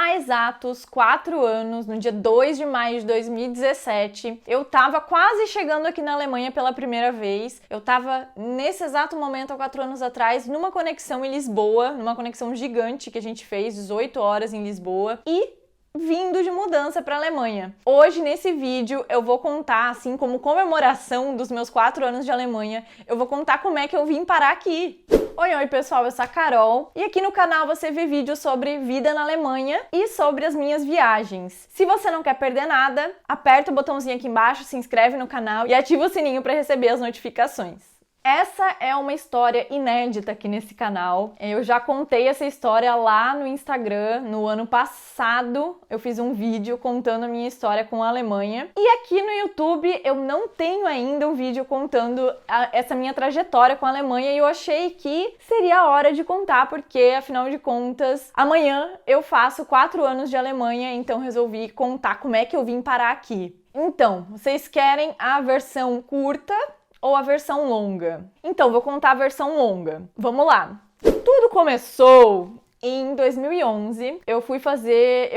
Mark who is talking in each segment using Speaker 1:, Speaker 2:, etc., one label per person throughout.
Speaker 1: Há exatos 4 anos, no dia 2 de maio de 2017, eu tava quase chegando aqui na Alemanha pela primeira vez. Eu tava nesse exato momento, há 4 anos atrás, numa conexão em Lisboa, numa conexão gigante que a gente fez, 18 horas em Lisboa, e vindo de mudança para a Alemanha. Hoje, nesse vídeo, eu vou contar, assim, como comemoração dos meus 4 anos de Alemanha, eu vou contar como é que eu vim parar aqui. Oi, pessoal, eu sou a Carol e aqui no canal você vê vídeos sobre vida na Alemanha e sobre as minhas viagens. Se você não quer perder nada, aperta o botãozinho aqui embaixo, se inscreve no canal e ativa o sininho para receber as notificações. Essa é uma história inédita aqui nesse canal. Eu já contei essa história lá no Instagram. No ano passado, eu fiz um vídeo contando a minha história com a Alemanha. E aqui no YouTube, eu não tenho ainda um vídeo contando essa minha trajetória com a Alemanha. E eu achei que seria a hora de contar, porque, afinal de contas, amanhã eu faço 4 anos de Alemanha. Então, resolvi contar como é que eu vim parar aqui. Então, vocês querem a versão curta ou a versão longa? Então, vou contar a versão longa. Vamos lá. Tudo começou em 2011. Eu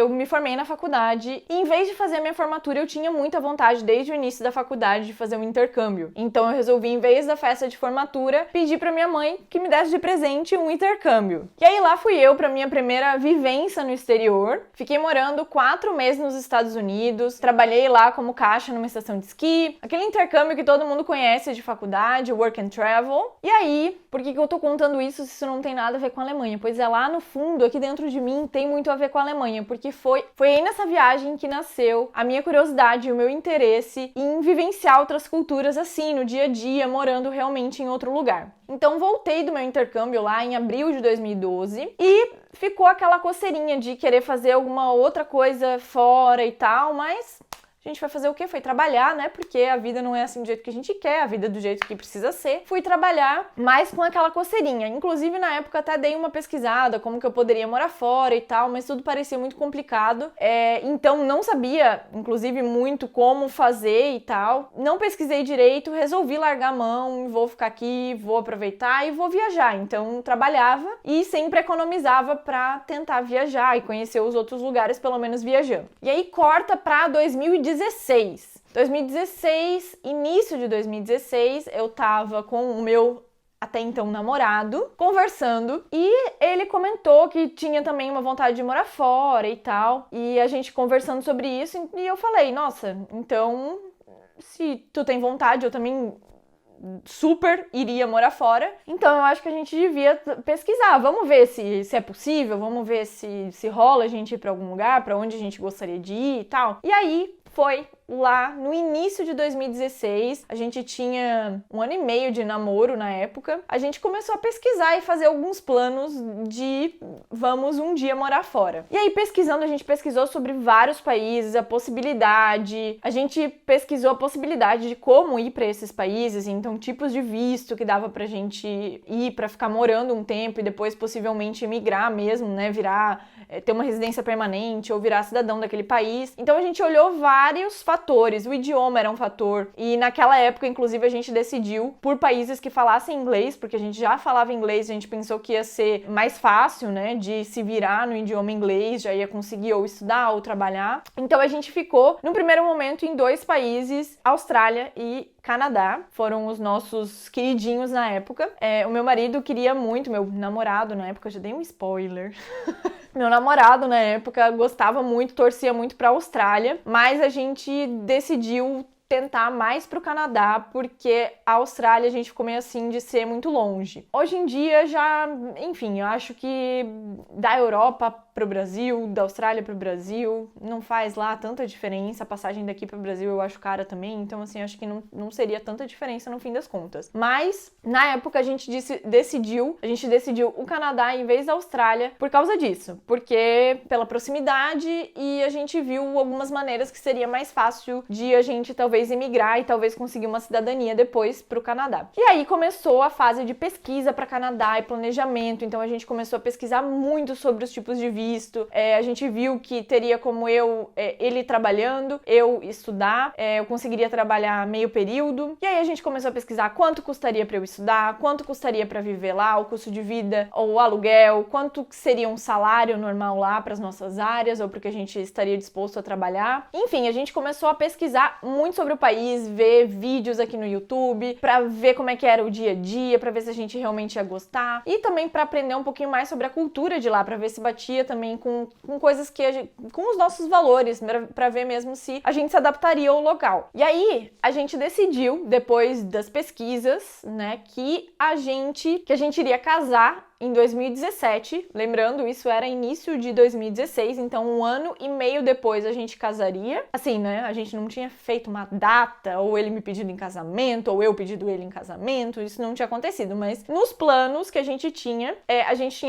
Speaker 1: me formei na faculdade e em vez de fazer a minha formatura, eu tinha muita vontade desde o início da faculdade de fazer um intercâmbio. Então eu resolvi, em vez da festa de formatura, pedir pra minha mãe que me desse de presente um intercâmbio. E aí lá fui eu pra minha primeira vivência no exterior. Fiquei morando 4 meses nos Estados Unidos, trabalhei lá como caixa numa estação de esqui, aquele intercâmbio que todo mundo conhece de faculdade, work and travel. E aí, por que eu tô contando isso se isso não tem nada a ver com a Alemanha? Pois é, lá no fundo, aqui dentro de mim, tem muito a ver com a Alemanha, porque foi aí nessa viagem que nasceu a minha curiosidade e o meu interesse em vivenciar outras culturas assim, no dia a dia, morando realmente em outro lugar. Então voltei do meu intercâmbio lá em abril de 2012 e ficou aquela coceirinha de querer fazer alguma outra coisa fora e tal, mas a gente vai fazer o quê? Foi trabalhar, né? Porque a vida não é assim do jeito que a gente quer, a vida é do jeito que precisa ser. Fui trabalhar, mas com aquela coceirinha. Inclusive, na época, até dei uma pesquisada, como que eu poderia morar fora e tal, mas tudo parecia muito complicado. Então, não sabia, inclusive, muito como fazer e tal. Não pesquisei direito, resolvi largar a mão, vou ficar aqui, vou aproveitar e vou viajar. Então, trabalhava e sempre economizava pra tentar viajar e conhecer os outros lugares, pelo menos viajando. E aí, corta pra 2016, início de 2016, eu tava com o meu até então namorado, conversando, e ele comentou que tinha também uma vontade de morar fora e tal, e a gente conversando sobre isso, e eu falei, nossa, então, se tu tem vontade, eu também super iria morar fora, então eu acho que a gente devia pesquisar, vamos ver se é possível, vamos ver se rola a gente ir pra algum lugar, pra onde a gente gostaria de ir e tal, e aí foi lá no início de 2016, a gente tinha 1 ano e meio de namoro na época, a gente começou a pesquisar e fazer alguns planos de vamos um dia morar fora. E aí pesquisando, a gente pesquisou sobre vários países, a gente pesquisou a possibilidade de como ir para esses países, então tipos de visto que dava pra gente ir para ficar morando um tempo e depois possivelmente emigrar mesmo, né, ter uma residência permanente ou virar cidadão daquele país. Então a gente olhou vários fatores, o idioma era um fator, e naquela época, inclusive, a gente decidiu por países que falassem inglês, porque a gente já falava inglês, a gente pensou que ia ser mais fácil, né, de se virar no idioma inglês, já ia conseguir ou estudar ou trabalhar. Então a gente ficou, no primeiro momento, em 2 países, Austrália e Canadá, foram os nossos queridinhos na época. O meu marido queria muito, meu namorado na época, já dei um spoiler. Meu namorado na época gostava muito, torcia muito pra Austrália, mas a gente decidiu tentar mais pro Canadá, porque a Austrália a gente ficou meio assim de ser muito longe. Hoje em dia já, enfim, eu acho que da Europa pro Brasil, da Austrália pro Brasil, não faz lá tanta diferença. A passagem daqui pro Brasil eu acho cara também, então assim, acho que não seria tanta diferença no fim das contas. Mas, na época, a gente decidiu o Canadá em vez da Austrália por causa disso, porque pela proximidade e a gente viu algumas maneiras que seria mais fácil de a gente talvez emigrar e talvez conseguir uma cidadania depois pro Canadá. E aí começou a fase de pesquisa para Canadá e planejamento, então a gente começou a pesquisar muito sobre os tipos de visto, visto, a gente viu que teria como ele trabalhando, eu estudar, eu conseguiria trabalhar meio período. E aí a gente começou a pesquisar quanto custaria para eu estudar, quanto custaria para viver lá, o custo de vida, ou o aluguel, quanto seria um salário normal lá para as nossas áreas, ou porque a gente estaria disposto a trabalhar. Enfim, a gente começou a pesquisar muito sobre o país, ver vídeos aqui no YouTube, para ver como é que era o dia a dia, para ver se a gente realmente ia gostar, e também para aprender um pouquinho mais sobre a cultura de lá, para ver se batia também com coisas com os nossos valores, para ver mesmo se a gente se adaptaria ao local. E aí, a gente decidiu, depois das pesquisas, né, que a gente iria casar em 2017, lembrando, isso era início de 2016, então 1 ano e meio depois a gente casaria. Assim, né, a gente não tinha feito uma data, ou ele me pedindo em casamento, ou eu pedindo ele em casamento, isso não tinha acontecido, mas nos planos que a gente tinha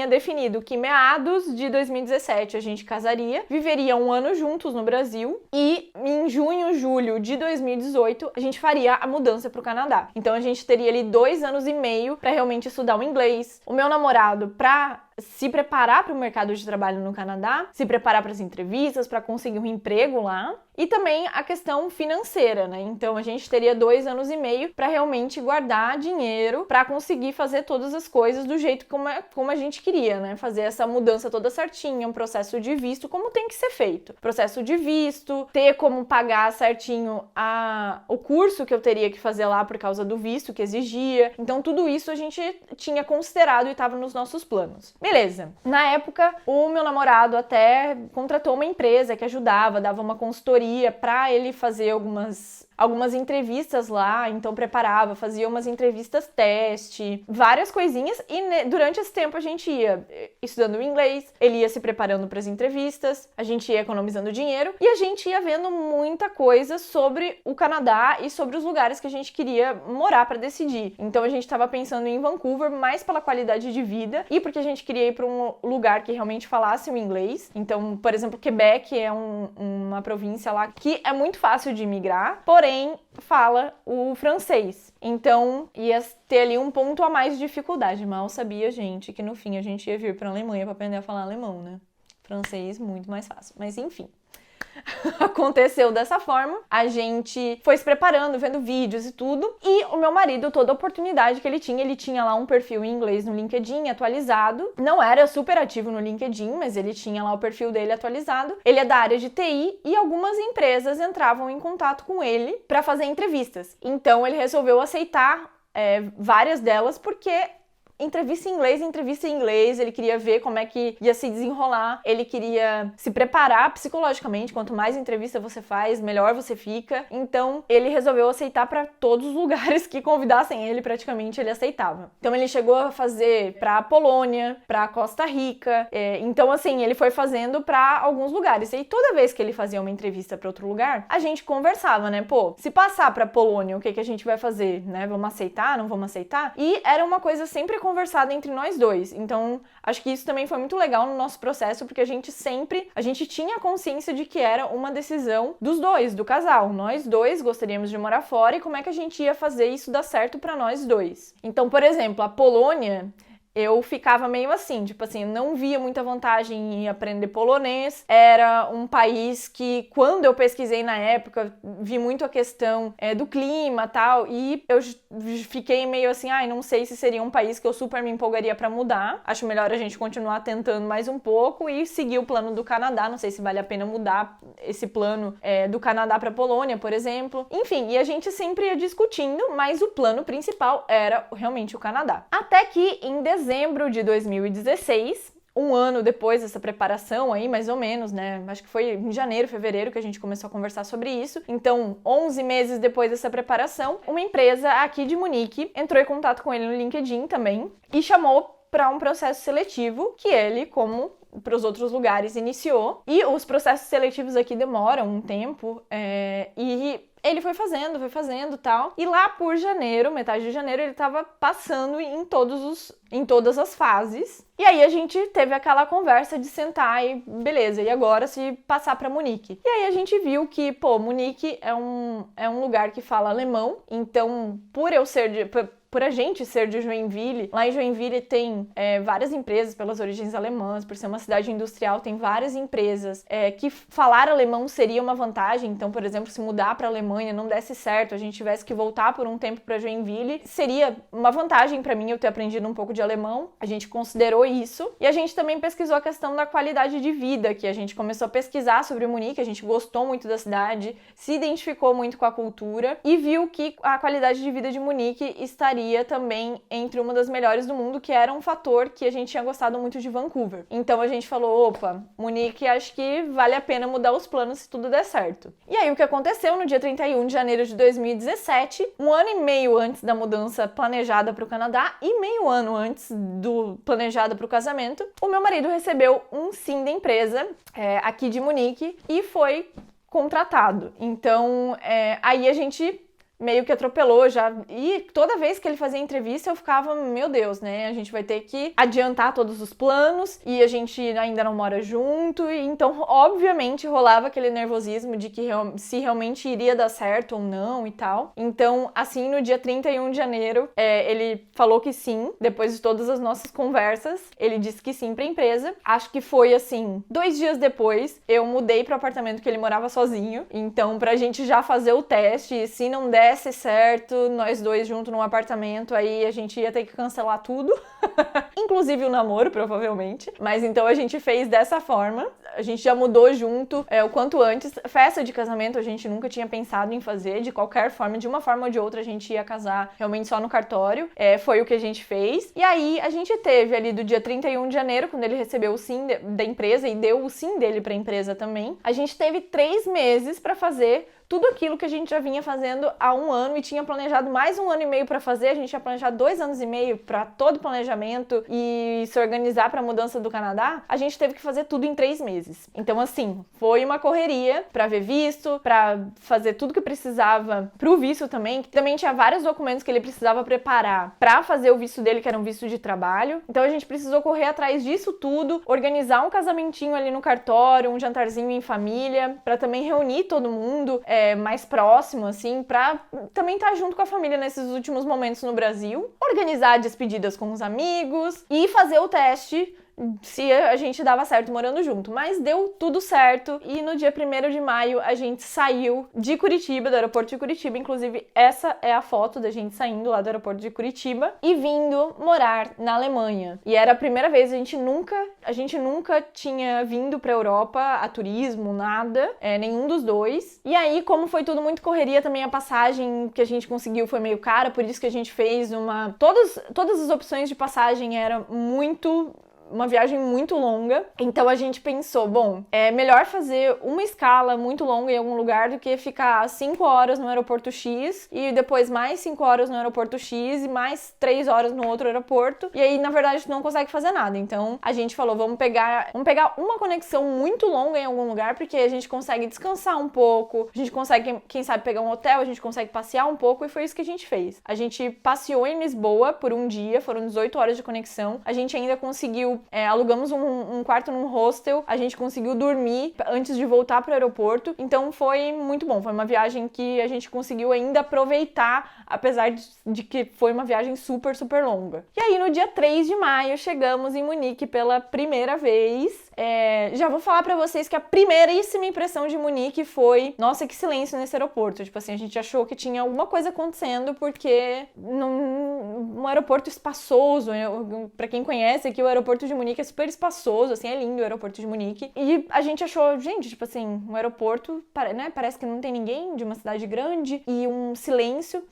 Speaker 1: definido que meados de 2017 a gente casaria, viveria 1 ano juntos no Brasil, e em junho, julho de 2018 a gente faria a mudança pro Canadá. Então a gente teria ali 2 anos e meio para realmente estudar o inglês. O meu namorado para se preparar para o mercado de trabalho no Canadá, se preparar para as entrevistas, para conseguir um emprego lá, e também a questão financeira, né? Então a gente teria 2 anos e meio para realmente guardar dinheiro para conseguir fazer todas as coisas do jeito como a gente queria, né? Fazer essa mudança toda certinha, um processo de visto como tem que ser feito. Processo de visto, ter como pagar certinho o curso que eu teria que fazer lá por causa do visto que exigia. Então tudo isso a gente tinha considerado e estava nos nossos planos. Beleza. Na época, o meu namorado até contratou uma empresa que ajudava, dava uma consultoria para ele fazer algumas entrevistas lá, então preparava, fazia umas entrevistas teste, várias coisinhas, e durante esse tempo a gente ia estudando inglês, ele ia se preparando para as entrevistas, a gente ia economizando dinheiro e a gente ia vendo muita coisa sobre o Canadá e sobre os lugares que a gente queria morar para decidir. Então a gente estava pensando em Vancouver mais pela qualidade de vida e porque a gente queria ir para um lugar que realmente falasse o inglês. Então, por exemplo, Quebec é uma província lá que é muito fácil de imigrar, porém fala o francês. Então, ia ter ali um ponto a mais de dificuldade. Mal sabia, gente, que no fim a gente ia vir para a Alemanha para aprender a falar alemão, né? Francês, muito mais fácil. Mas enfim. Aconteceu dessa forma, a gente foi se preparando, vendo vídeos e tudo, e o meu marido, toda a oportunidade que ele tinha lá um perfil em inglês no LinkedIn atualizado, não era super ativo no LinkedIn, mas ele tinha lá o perfil dele atualizado, ele é da área de TI e algumas empresas entravam em contato com ele para fazer entrevistas, então ele resolveu aceitar várias delas porque entrevista em inglês, ele queria ver como é que ia se desenrolar, ele queria se preparar psicologicamente, quanto mais entrevista você faz, melhor você fica, então ele resolveu aceitar para todos os lugares que convidassem ele, praticamente ele aceitava. Então ele chegou a fazer para Polônia, para Costa Rica, então assim, ele foi fazendo para alguns lugares, e toda vez que ele fazia uma entrevista para outro lugar, a gente conversava, né, pô, se passar para Polônia, o que a gente vai fazer, né, vamos aceitar, não vamos aceitar? E era uma coisa sempre conversada entre nós dois. Então, acho que isso também foi muito legal no nosso processo, porque a gente tinha consciência de que era uma decisão dos dois, do casal. Nós dois gostaríamos de morar fora e como é que a gente ia fazer isso dar certo para nós dois. Então, por exemplo, a Polônia, eu ficava meio assim, tipo assim, não via muita vantagem em aprender polonês. Era um país que, quando eu pesquisei na época, vi muito a questão do clima e tal, e eu fiquei meio assim, não sei se seria um país que eu super me empolgaria pra mudar. Acho melhor a gente continuar tentando mais um pouco e seguir o plano do Canadá. Não sei se vale a pena mudar esse plano do Canadá pra Polônia, por exemplo. Enfim, e a gente sempre ia discutindo, mas o plano principal era realmente o Canadá. Até que, em dezembro de 2016, um ano depois dessa preparação aí, mais ou menos, né? Acho que foi em janeiro, fevereiro que a gente começou a conversar sobre isso. Então, 11 meses depois dessa preparação, uma empresa aqui de Munique entrou em contato com ele no LinkedIn também e chamou para um processo seletivo que ele, como para os outros lugares, iniciou. E os processos seletivos aqui demoram um tempo e ele foi fazendo e tal. E lá por janeiro, metade de janeiro, ele tava passando em todas as fases. E aí a gente teve aquela conversa de sentar e beleza, e agora se passar para Munique? E aí a gente viu que, por a gente ser de Joinville. Lá em Joinville tem várias empresas pelas origens alemãs, por ser uma cidade industrial, tem várias empresas que falar alemão seria uma vantagem. Então, por exemplo, se mudar para a Alemanha não desse certo, a gente tivesse que voltar por um tempo para Joinville, seria uma vantagem para mim eu ter aprendido um pouco de alemão. A gente considerou isso. E a gente também pesquisou a questão da qualidade de vida, que a gente começou a pesquisar sobre Munique, a gente gostou muito da cidade, se identificou muito com a cultura e viu que a qualidade de vida de Munique estaria também entre uma das melhores do mundo, que era um fator que a gente tinha gostado muito de Vancouver. Então a gente falou, opa, Munique, acho que vale a pena mudar os planos se tudo der certo. E aí o que aconteceu no dia 31 de janeiro de 2017, um ano e meio antes da mudança planejada para o Canadá e meio ano antes do planejado para o casamento, o meu marido recebeu um sim da empresa aqui de Munique e foi contratado. Então, aí a gente meio que atropelou já, e toda vez que ele fazia entrevista eu ficava, meu Deus, né, a gente vai ter que adiantar todos os planos, e a gente ainda não mora junto, e então obviamente rolava aquele nervosismo de que se realmente iria dar certo ou não e tal. Então, assim, no dia 31 de janeiro, ele falou que sim, depois de todas as nossas conversas, ele disse que sim pra empresa. Acho que foi assim, 2 dias depois, eu mudei pro apartamento que ele morava sozinho, então pra gente já fazer o teste, se não der certo, nós dois juntos num apartamento, aí a gente ia ter que cancelar tudo, inclusive o namoro, provavelmente. Mas então a gente fez dessa forma, a gente já mudou junto o quanto antes. Festa de casamento a gente nunca tinha pensado em fazer, de qualquer forma, de uma forma ou de outra a gente ia casar realmente só no cartório, foi o que a gente fez. E aí a gente teve ali do dia 31 de janeiro, quando ele recebeu o sim da empresa e deu o sim dele pra empresa também, a gente teve 3 meses pra fazer tudo aquilo que a gente já vinha fazendo há 1 ano e tinha planejado mais 1 ano e meio para fazer. A gente tinha planejado 2 anos e meio para todo o planejamento e se organizar para a mudança do Canadá. A gente teve que fazer tudo em 3 meses. Então, assim, foi uma correria para ver visto, para fazer tudo que precisava pro visto também, que também tinha vários documentos que ele precisava preparar para fazer o visto dele, que era um visto de trabalho. Então, a gente precisou correr atrás disso tudo, organizar um casamentinho ali no cartório, um jantarzinho em família, para também reunir todo mundo mais próximo, assim, pra também estar junto com a família nesses últimos momentos no Brasil, organizar despedidas com os amigos e fazer o teste se a gente dava certo morando junto. Mas deu tudo certo e no dia 1º de maio a gente saiu de Curitiba, do aeroporto de Curitiba. Inclusive, essa é a foto da gente saindo lá do aeroporto de Curitiba e vindo morar na Alemanha. E era a primeira vez, a gente nunca tinha vindo pra Europa a turismo, nada, nenhum dos dois. E aí, como foi tudo muito correria, também a passagem que a gente conseguiu foi meio cara, por isso que a gente fez todas as opções de passagem eram uma viagem muito longa, então a gente pensou, bom, é melhor fazer uma escala muito longa em algum lugar do que ficar 5 horas no aeroporto X e depois mais 5 horas no aeroporto X e mais 3 horas no outro aeroporto, e aí na verdade a gente não consegue fazer nada. Então a gente falou, vamos pegar uma conexão muito longa em algum lugar, porque a gente consegue descansar um pouco, a gente consegue, quem sabe, pegar um hotel, a gente consegue passear um pouco, e foi isso que a gente fez. A gente passeou em Lisboa por um dia, foram 18 horas de conexão, a gente ainda conseguiu alugamos um quarto num hostel, a gente conseguiu dormir antes de voltar pro aeroporto, então foi muito bom, foi uma viagem que a gente conseguiu ainda aproveitar, apesar de que foi uma viagem super, super longa. E aí no dia 3 de maio chegamos em Munique pela primeira vez. Já vou falar pra vocês que a primeiríssima impressão de Munique foi, nossa, que silêncio nesse aeroporto, tipo assim, a gente achou que tinha alguma coisa acontecendo, porque um aeroporto espaçoso, pra quem conhece aqui, o aeroporto de Munique é super espaçoso, assim, é lindo o aeroporto de Munique. E a gente achou, gente, tipo assim, um aeroporto, né, parece que não tem ninguém, de uma cidade grande, e um silêncio.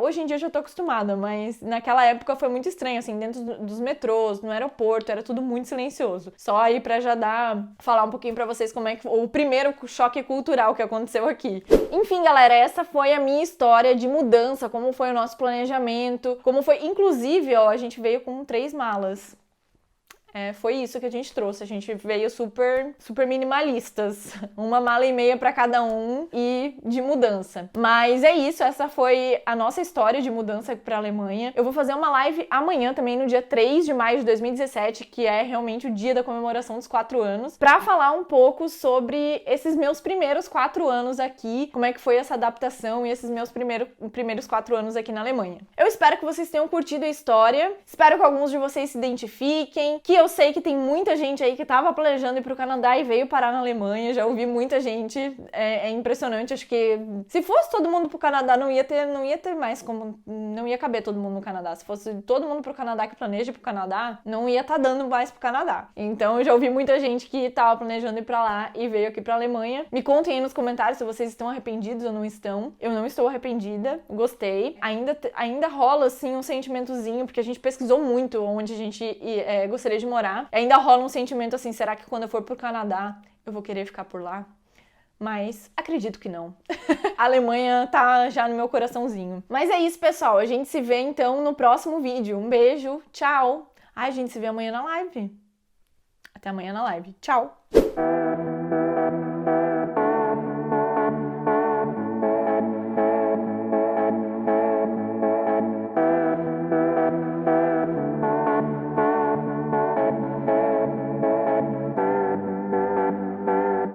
Speaker 1: Hoje em dia eu já tô acostumada, mas naquela época foi muito estranho, assim, dentro dos metrôs, no aeroporto, era tudo muito silencioso. Só aí pra já falar um pouquinho pra vocês como é que foi o primeiro choque cultural que aconteceu aqui. Enfim, galera, essa foi a minha história de mudança, como foi o nosso planejamento, como foi, inclusive, ó, a gente veio com 3 malas. Foi isso que a gente trouxe. A gente veio super minimalistas. Uma mala e meia pra cada um e de mudança. Mas é isso, essa foi a nossa história de mudança pra Alemanha. Eu vou fazer uma live amanhã também, no dia 3 de maio de 2017, que é realmente o dia da comemoração dos 4 anos, pra falar um pouco sobre esses meus primeiros 4 anos aqui, como é que foi essa adaptação e esses meus primeiros 4 anos aqui na Alemanha. Eu espero que vocês tenham curtido a história, espero que alguns de vocês se identifiquem, que eu sei que tem muita gente aí que tava planejando ir pro Canadá e veio parar na Alemanha, já ouvi muita gente, é impressionante, acho que se fosse todo mundo pro Canadá não ia ter mais como, não ia caber todo mundo no Canadá, se fosse todo mundo pro Canadá que planeja ir pro Canadá, não ia dando mais pro Canadá. Então eu já ouvi muita gente que tava planejando ir pra lá e veio aqui pra Alemanha. Me contem aí nos comentários se vocês estão arrependidos ou não estão. Eu não estou arrependida, gostei. Ainda rola assim um sentimentozinho, porque a gente pesquisou muito onde a gente gostaria de morar. Ainda rola um sentimento assim, será que quando eu for pro Canadá eu vou querer ficar por lá? Mas acredito que não. A Alemanha tá já no meu coraçãozinho. Mas é isso, pessoal. A gente se vê então no próximo vídeo. Um beijo, tchau! Ai, a gente se vê amanhã na live. Até amanhã na live. Tchau!